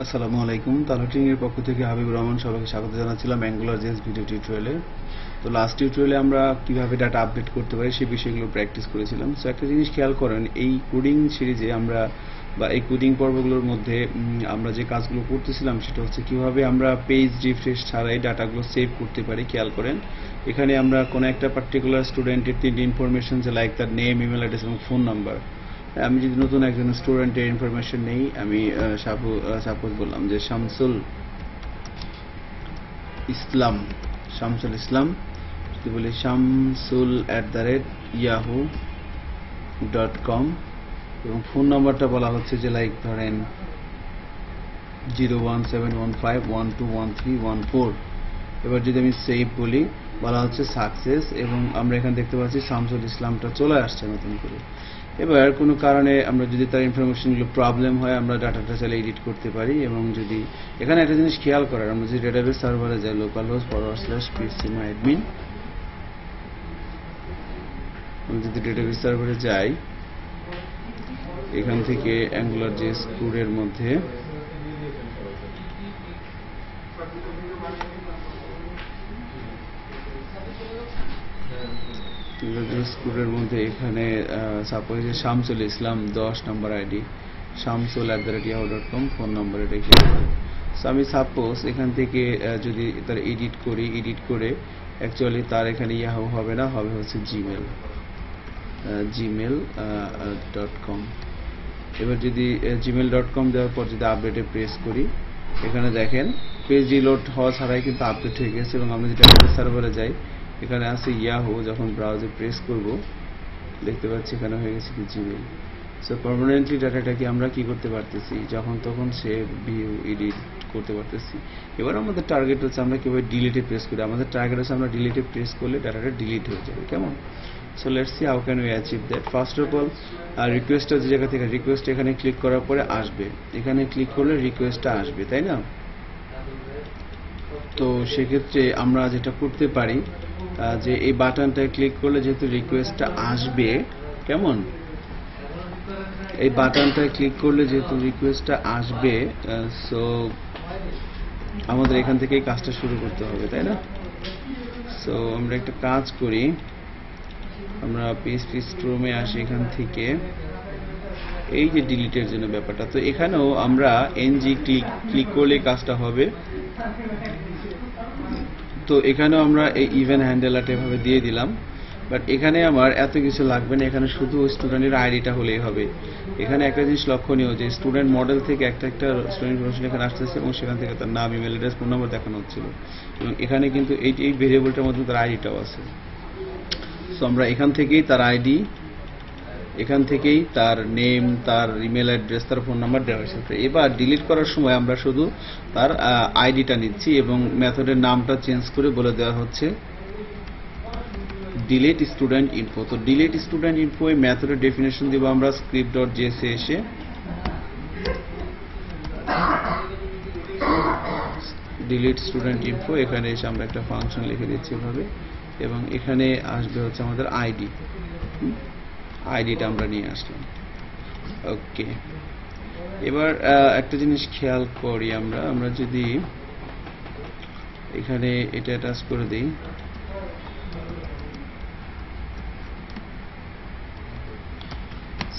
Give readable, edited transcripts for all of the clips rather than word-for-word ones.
আসসালামু আলাইকুম। তালহা এর পক্ষ থেকে হাবিবুর রহমান সবাইকে স্বাগত জানাচ্ছিলাম অ্যাঙ্গুলার জেএস ভিডিও টিউটোরিয়ালে। তো লাস্ট টিউটোরিয়ালে আমরা কিভাবে ডাটা আপডেট করতে পারি সেই বিষয়গুলো প্র্যাকটিস করেছিলাম। সো একটা জিনিস খেয়াল করেন, এই কোডিং সিরিজে আমরা বা এই কোডিং পর্বগুলোর মধ্যে আমরা যে কাজগুলো করতেছিলাম সেটা হচ্ছে কিভাবে আমরা পেজ রিফ্রেশ ছাড়াই ডাটাগুলো সেভ করতে পারি। খেয়াল করেন, এখানে আমরা কোনো একটা পার্টিকুলার স্টুডেন্টের তিনটি ইনফরমেশন, যে লাইক তার নেম, ইমেল অ্যাড্রেস এবং ফোন নাম্বার। আমি যদি নতুন একজন স্টুডেন্টের ইনফরমেশন নেই, আমি সাপোজ বললাম যে শামসুল ইসলাম, যদি বলি shamsul@yahoo.com এবং ফোন নাম্বারটা বলা হচ্ছে যে লাইক ধরেন 01715121314। এবার যদি আমি সেভ বলি, বলা হচ্ছে সাকসেস, এবং আমরা এখানে দেখতে পাচ্ছি শামসুল ইসলামটা চলে আসছে নতুন করে। এবার কোনো কারণে আমরা যদি তার ইনফরমেশনগুলো প্রবলেম হয়, আমরা ডাটাটা চাইলে এডিট করতে পারি। এবং যদি এখানে একটা জিনিস খেয়াল করার, আমরা যদি ডেটাবেস সার্ভারে যাই, localhost/pcmadmin, আমি যদি ডেটাবেস সার্ভারে যাই, এখান থেকে অ্যাঙ্গুলার জেএস কোডের মধ্যে এখানে সাপোজ যে শামসুল ইসলাম 10 নম্বর আইডি, shamsul@yahoo.com ফোন নাম্বার, এটা কি। সো আমি সাপোজ এখান থেকে যদি তার এডিট করে অ্যাকচুয়ালি তার এখানে ইয়াহু হবে না, হবে হচ্ছে gmail.com। এবার যদি gmail.com দেওয়ার পর যদি আপডেটে প্রেস করি, এখানে দেখেন পেজ রিলোড হওয়া ছাড়াই কিন্তু আপডেট হয়ে গেছে। এবং আমরা যদি ডেটাবেস সার্ভারে যাই, এখানে আছে ইয়াহু, যখন ব্রাউজারে প্রেস করব দেখতে পাচ্ছি এখানে হয়ে গেছে কি জিমেল। সো পার্মানেন্টলি ডাটাটাকে আমরা কি করতে পারতেছি, যখন তখন সেভ, ভিউ, এডিট করতে পারতেছি। এবার আমাদের টার্গেট হচ্ছে আমরা কিভাবে ডিলিটে প্রেস করি। আমাদের টার্গেট হচ্ছে আমরা ডিলিটে প্রেস করলে ডাটাটা ডিলিট হয়ে যাবে, কেমন। So let's see how can we achieve that. First of all, রিকোয়েস্টটা যে জায়গা থেকে, রিকোয়েস্ট এখানে ক্লিক করার পরে আসবে, এখানে ক্লিক করলে রিকোয়েস্টটা আসবে, তাই না। তো সেক্ষেত্রে আমরা যেটা করতে পারি, যে এই বাটনটায় ক্লিক করলে যেহেতু রিকোয়েস্টটা আসবে, কেমন, এই বাটনটায় ক্লিক করলে যেহেতু রিকোয়েস্টটা আসবে, সো আমাদের এখান থেকেই কাজটা শুরু করতে হবে, তাই না। সো আমরা একটা কাজ করি, আমরা পিএইচপি স্ট্রমে আসি, এখান থেকে এই যে ডিলিটের জন্য ব্যাপারটা, তো এখানেও আমরা এনজি ক্লিক করলে কাজটা হবে। তো এখানেও আমরা এই ইভেন হ্যান্ডেলারটা এভাবে দিয়ে দিলাম, বাট এখানে আমার এত কিছু লাগবে না, এখানে শুধু স্টুডেন্টের আইডিটা হলেই হবে। এখানে একটা জিনিস লক্ষণীয়, যে স্টুডেন্ট মডেল থেকে একটা স্টুডেন্ট ইনফরমেশন এখানে আসতেছে, এবং সেখান থেকে তার নাম, ইমেল অ্যাড্রেস, ফোন নাম্বার দেখানো হচ্ছিল, এবং এখানে কিন্তু এই ভেরিয়েবলটার মধ্যে তার আইডিটাও আছে। সো আমরা এখান থেকেই তার আইডি, এখান থেকেই তার নেম, তার ইমেল অ্যাড্রেস, তার ফোন নাম্বার দেওয়া হয়েছে। এবার ডিলিট করার সময় আমরা শুধু তার আইডিটা নিচ্ছি, এবং মেথডের নামটা চেঞ্জ করে বলে দেওয়া হচ্ছে ডিলিট স্টুডেন্ট ইনফো। তো ডিলিট স্টুডেন্ট ইনফো এই মেথডের ডেফিনেশন দিব আমরা script.js এ এসে, ডিলিট স্টুডেন্ট ইনফো, এখানে এসে আমরা একটা ফাংশন লিখে দিচ্ছি এভাবে, এবং এখানে আসবে হচ্ছে আমাদের আইডিটা আমরা নিয়ে আসলাম। ওকে, এবার একটা জিনিস খেয়াল করি, আমরা যদি এখানে এটা টাচ করে দিই,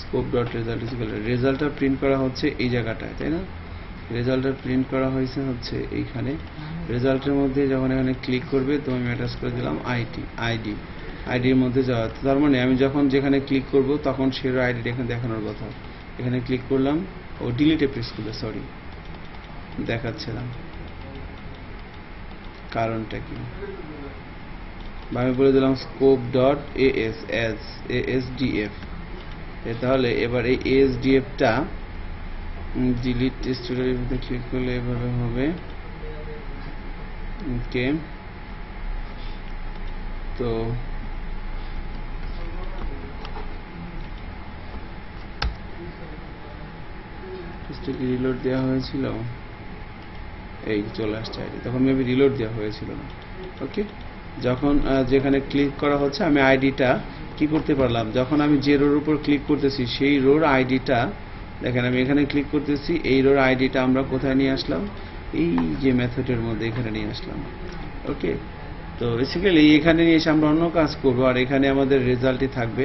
scope.result রেজাল্টটা প্রিন্ট করা হচ্ছে এই জায়গাটায়, তাই না। রেজাল্টটা প্রিন্ট করা হয়েছে হচ্ছে এইখানে। রেজাল্টের মধ্যে যখন এখানে ক্লিক করবে, তো আমি অ্যাটাচ করে দিলাম আইডির মধ্যে যাওয়া। তার মানে আমি যখন যেখানে ক্লিক করব তখন সেরো আইডিটা এখানে দেখানোর কথা। এখানে ক্লিক করলাম, ও ডিলিটে প্রেস করবে, সরি দেখাচ্ছে না, কারণটা কি। আমি বলে দিলাম scope.asdf। তাহলে এবার এই asdf-টা ডিলিট স্টুডেন্ট ক্লিক করলে এভাবে হবে। ওকে, তো রিলোড দেওয়া হয়েছিল, এই চলে আসছে আইডি, তখন মেবি রিলোড দেওয়া হয়েছিল না। ওকে, যখন যেখানে ক্লিক করা হচ্ছে, আমি আইডিটা কি করতে পারলাম, যখন আমি যে রোর উপর ক্লিক করতেছি সেই রোর আইডিটা দেখেন আমি এখানে ক্লিক করতেছি, এই রোর আইডিটা আমরা কোথায় নিয়ে আসলাম, এই যে মেথডের মধ্যে এখানে নিয়ে আসলাম। ওকে, তো বেসিক্যালি এখানে নিয়ে এসে আমরা অন্য কাজ করব, আর এখানে আমাদের রেজাল্টই থাকবে।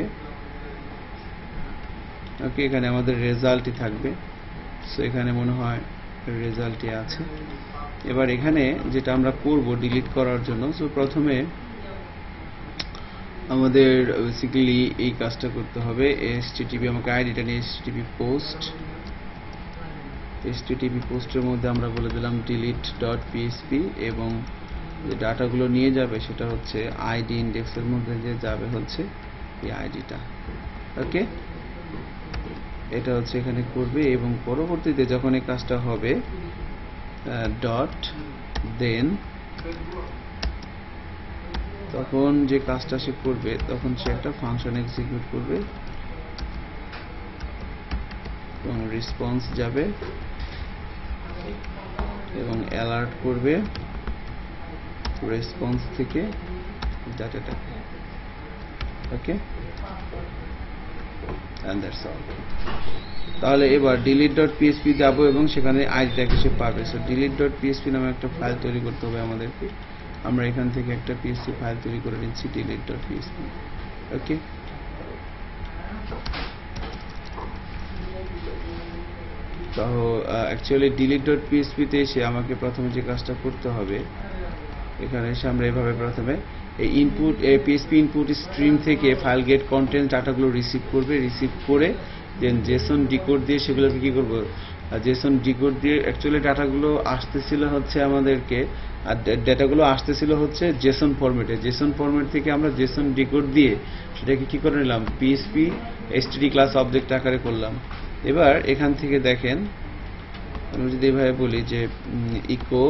ওকে, এখানে আমাদের রেজাল্টই থাকবে। সো এখানে মনে হয় রেজাল্টই আছে। এবার এখানে যেটা আমরা করব ডিলিট করার জন্য, সো প্রথমে আমাদের বেসিক্যালি এই কাজটা করতে হবে। http আমাকে আইডিটা নিয়ে http পোস্টের মধ্যে আমরা বলে দিলাম delete.php, এবং যে ডাটাগুলো নিয়ে যাবে সেটা হচ্ছে আইডি ইন্ডেক্সের মধ্যে যে যাবে হচ্ছে এই আইডিটা। ওকে, এটা হচ্ছে এখানে করবে, এবং পরবর্তীতে যখন এই কাজটা হবে ডট দেন, তখন যে কাজটা সে করবে তখন সে একটা ফাংশন এক্সিকিউট করবে এবং রেসপন্স যাবে এবং অ্যালার্ট করবে রেসপন্স থেকে ডাটাটাকে। ওকে, and that's all. তাহলে এবার delete.php যাব এবং সেখানে আইডিটাকে সে পাবে। সো delete.php নামে একটা ফাইল তৈরি করতে হবে আমাদেরকে। আমরা এখান থেকে একটা php ফাইল তৈরি করে নিচ্ছি delete.php। ওকে, তো অ্যাকচুয়ালি delete.php তে এসে আমাকে প্রথমে যে কাজটা করতে হবে, এখানে এসে আমরা এভাবে প্রথমে এই ইনপুট PHP ইনপুট স্ট্রিম থেকে ফাইল গেট কন্টেন্ট ডাটাগুলো রিসিভ করবে, রিসিভ করে দেন জেসন ডিকোড দিয়ে সেগুলোকে কি করব, জেসন ডিকোড দিয়ে অ্যাকচুয়ালি ডাটাগুলো আসতেছিল হচ্ছে আমাদেরকে, আর ডাটাগুলো আসতেছিল হচ্ছে জেসন ফরম্যাটে। জেসন ফরম্যাট থেকে আমরা জেসন ডিকোড দিয়ে সেটাকে কি করে নিলাম, PHP std ক্লাস অবজেক্ট আকারে করলাম। এবার এখান থেকে দেখেন, আমি যদি এভাবে বলি যে ইকো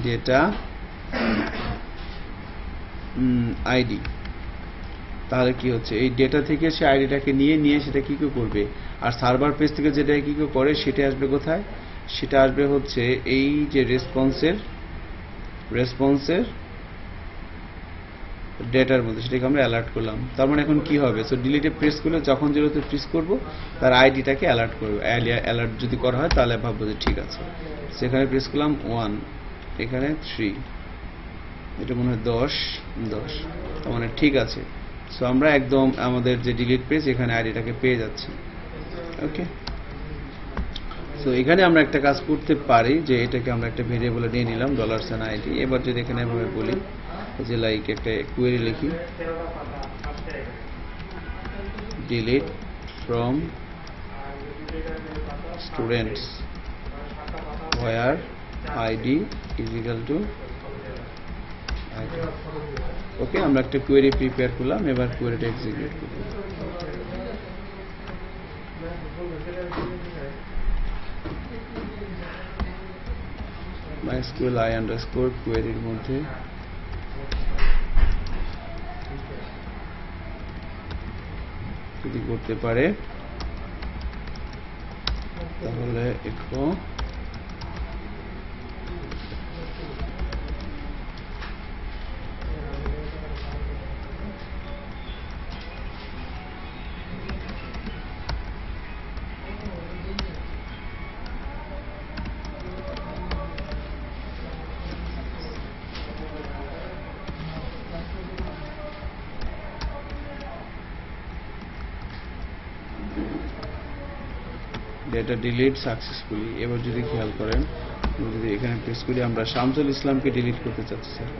$data আইডি, তাহলে কি হচ্ছে, এই ডেটা থেকে সে আইডিটাকে নিয়ে সেটা কি করবে, আর সার্ভার পেজ থেকে যেটা কি করে সেটা আসবে কোথায়, সেটা আসবে হচ্ছে এই যে রেসপন্সের ডেটার মধ্যে, সেটাকে আমরা অ্যালার্ট করলাম। তার মানে এখন কি হবে, সো ডিলিটে প্রেস করলে যখন যেটাতে প্রেস করব তার আইডিটাকে অ্যালার্ট করবে। অ্যালার্ট যদি করা হয় তাহলে ভাববো যে ঠিক আছে। সেখানে প্রেস করলাম 1, এখানে 3, এটা মনে হয় 10, তার মানে ঠিক আছে। সো আমরা একদম আমাদের যে ডিলিট পেজ এখানে আইডিটাকে পেয়ে যাচ্ছি। ওকে, সো এখানে আমরা একটা কাজ করতে পারি যে এটাকে আমরা একটা ভেরিয়েবলে নিয়ে নিলাম $sign_id। এবার যদি এখানে এভাবে বলি যে লাইক একটা কোয়েরি লিখি delete from students where id is equal to id। ওকে, আমরা একটা কোয়েরি প্রিপেয়ার করলাম, এবার কোয়েরিটা এক্সিকিউট করব। MySQL i_query এর মধ্যে যদি করতে পারে তাহলে echo ডেটা ডিলিট সাকসেসফুলি। এবার যদি খেয়াল করেন, যদি এখানে প্রেস করি, আমরা শামসুল ইসলামকে ডিলিট করতে চাচ্ছি sir.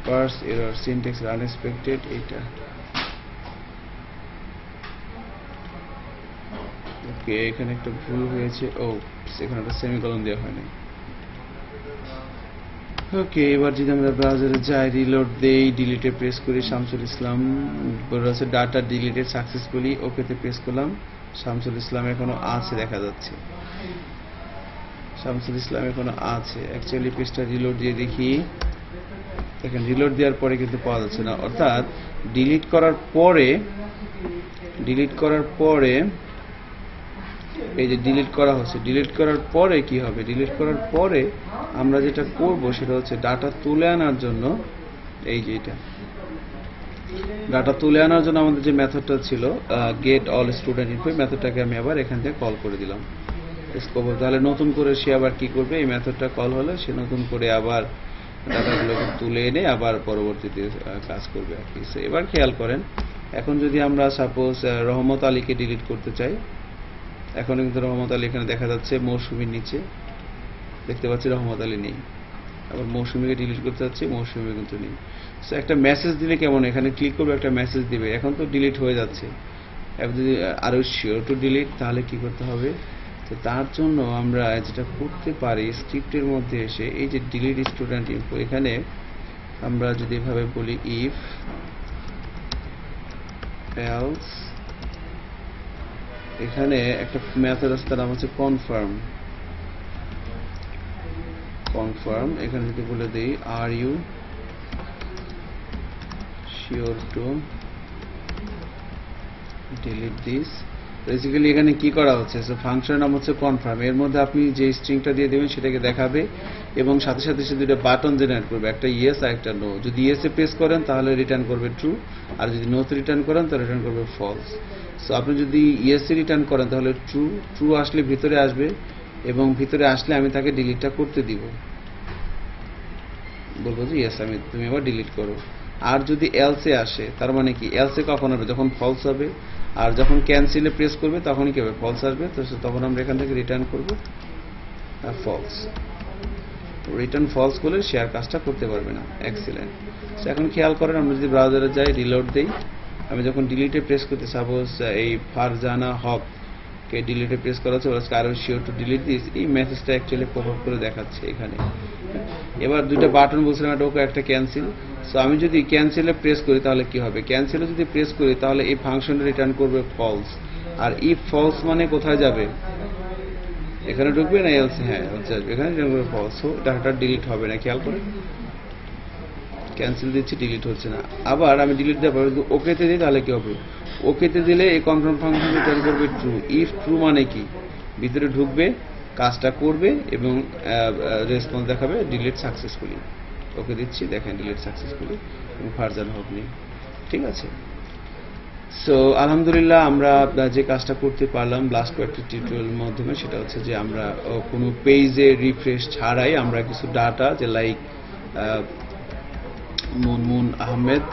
Parse error, syntax unexpected, এটা ওকে। এখানে একটা ভুল হয়েছে, এখানে একটা সেমিকলন দেওয়া হয়নি। ওকে, এবার যদি আমরা ব্রাউজারে যাই, রিলোড দেই, ডিলিটে প্রেস করি, শামসুল ইসলাম বলছে ডাটা ডিলিটেড সাকসেসফুলি, ওকেতে প্রেস করলাম, শামসুল ইসলাম এখনো আছে দেখা যাচ্ছে, শামসুল ইসলাম এখনো আছে। অ্যাকচুয়ালি পেজটা রিলোড দিয়ে দেখি, এখানে রিলোড দেওয়ার পরে কিন্তু পাওয়া যাচ্ছে না, অর্থাৎ ডিলিট করার পরে এই যে ডিলিট করা হচ্ছে, ডিলিট করার পরে কি হবে, ডিলিট করার পরে আমরা যেটা করব সেটা হচ্ছে ডাটা তুলে আনার জন্য এই যে এটা ডাটা তুলে আনার জন্য আমাদের যে মেথডটা ছিল গেট অল স্টুডেন্ট ইনফো, মেথডটাকে আমি আবার এখান থেকে কল করে দিলাম স্কোপ। তাহলে নতুন করে সে আবার কি করবে, এই মেথডটা কল হলে সে নতুন করে আবার ডাটাগুলোকে তুলে এনে আবার পরবর্তীতে কাজ করবে আর কি। সো এবার খেয়াল করেন, এখন যদি আমরা সাপোজ রহমত আলীকে ডিলিট করতে চাই, এখন কিন্তু রহমত আলী এখানে দেখা যাচ্ছে মৌসুমীর নিচে, দেখতে পাচ্ছি রহমত আলী নেই। আবার মৌসুমীকে ডিলিট করতে যাচ্ছি, মৌসুমী কিন্তু নেই। সো একটা মেসেজ দিলে কেমন, এখানে ক্লিক করবে একটা মেসেজ দিবে, এখন তো ডিলিট হয়ে যাচ্ছে। এখন যদি আরো শিওর টু ডিলিট, তাহলে কি করতে হবে, তো তার জন্য আমরা যেটা করতে পারি স্ক্রিপ্টের মধ্যে এসে এই যে ডিলিট স্টুডেন্ট ইনফো, এখানে আমরা যদি এভাবে বলি ইফ এলস, এখানে একটা মেথড আছে তার নাম হচ্ছে কনফার্ম। এখানে যদি বলে দিই are you sure to delete this, basically এখানে কি করা হচ্ছে, সো ফাংশনের নাম হচ্ছে কনফার্ম। এর মধ্যে আপনি যে স্ট্রিংটা দিয়ে দেবেন সেটাকে দেখাবে এবং সাথে সাথে সে দুটো বাটন জেনারেট করবে, একটা ইয়েস আর একটা নো। যদি ইয়েস এ প্রেস করেন তাহলে রিটার্ন করবে ট্রু, আর যদি নো তে রিটার্ন করেন তাহলে রিটার্ন করবে ফলস। সো আপনি যদি ইয়েস এ রিটার্ন করেন তাহলে ট্রু আসলে ভিতরে আসবে, এবং ভিতরে আসলে আমি তাকে ডিলিটটা করতে দিব, বলবো যে ইয়েস তুমি আবার ডিলিট করো। আর যদি এলসে আসে, তার মানে কি এলসে কখন হবে, যখন ফলস হবে, আর যখন ক্যান্সেলে প্রেস করবে তখনই কি হবে, ফলস আসবে। তো তখন আমরা এখান থেকে রিটার্ন করব ফলস। রিটার্ন ফলস করলে সে আর কাজটা করতে পারবে না। এক্সিলেন্ট। এখন খেয়াল করেন, আমরা যদি ব্রাউজারে যাই, রিলোড দেই, আমি যখন ডিলিটে প্রেস করতে, সাপোজ এই ফারজানা হক কে ডিলিটে প্রেস করা হচ্ছে, আর শিওর টু ডিলিট দিস, এই মেসেজটা অ্যাকচুয়ালি পপ আপ করে দেখাচ্ছে এখানে। এবার দুইটা বাটন বলছিলাম, একটা ওকে একটা ক্যান্সেল। সো আমি যদি ক্যান্সেলে প্রেস করি তাহলে কি হবে, ক্যান্সেলে যদি প্রেস করি তাহলে এই ফাংশনটা রিটার্ন করবে ফলস। আর ইফ ফলস মানে কোথায় যাবে, এখানে ঢুকবে না এলসে, হ্যাঁ এলসে আসবে, এখানে রিটার্ন করবে ফলস। সো ডাটা ডিলিট হবে না, খেয়াল করে ক্যান্সেল দিচ্ছি, ডিলিট হচ্ছে না। আবার আমি ডিলিট দেওয়ার পর ওকেতে দিই তাহলে কি হবে, ওকেতে দিলে এই কনফার্ম ফাংশন রিটার্ন করবে ট্রু। ইফ ট্রু মানে কি, ভিতরে ঢুকবে, কাজটা করবে এবং রেসপন্স দেখাবে ডিলিট সাকসেসফুলি। ওকে দিচ্ছি, দেখেন ডিলিট সাকসেসফুলি এবং ফারজান হক নেই। ঠিক আছে। সো আলহামদুলিল্লাহ আমরা যে কাজটা করতে পারলাম লাস্ট কয়েকটি টিউটোরিয়ালের মাধ্যমে, সেটা হচ্ছে যে আমরা কোনো পেজে রিফ্রেশ ছাড়াই আমরা কিছু ডাটা, যে লাইক মুনমুন আহমেদ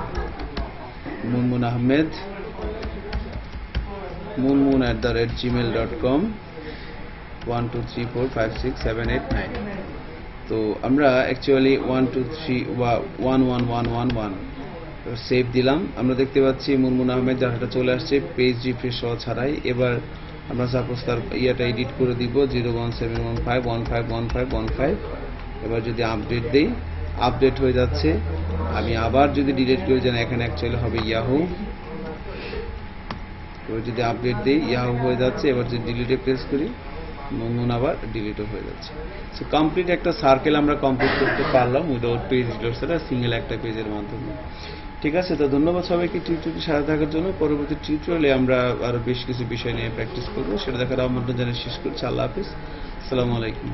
munmun@gmail.com 1 2 3 4 5 6 7 8 9। তো আমরা অ্যাকচুয়ালি 1 2 3 বা 1 1 1 1 1 সেভ দিলাম। আমরা দেখতে পাচ্ছি মুনমুন আহমেদ ডাটাটা চলে আসছে পেজ রিফ্রেশ হওয়া ছাড়াই। এবার আমরা সাপোজ তার ইয়াটা এডিট করে দিব 01715151515। এবার যদি আপডেট দেই, আপডেট হয়ে যাচ্ছে। আমি আবার যদি ডিলিট করে যান, এখানে অ্যাকচুয়ালি হবে ইয়াহু। এবার যদি আপডেট দিই, ইয়াহু হয়ে যাচ্ছে। এবার যদি ডিলিটে প্রেস করি, মুনমুন আবার ডিলিটও হয়ে যাচ্ছে। সো কমপ্লিট একটা সার্কেল আমরা কমপ্লিট করতে পারলাম উইদাউট পেজ রিলোড ছাড়া, সিঙ্গেল একটা পেজের মাধ্যমে। ঠিক আছে, তো ধন্যবাদ সবাইকে টিউটোরিয়ালটি সাথে থাকার জন্য। পরবর্তী টিউটোরিয়ালে আমরা আরো বেশ কিছু বিষয় নিয়ে প্র্যাকটিস করবো, সেটা দেখার আমন্ত্রণ জানিয়ে শেষ করছি। আল্লাহ হাফিজ, আসসালামু আলাইকুম।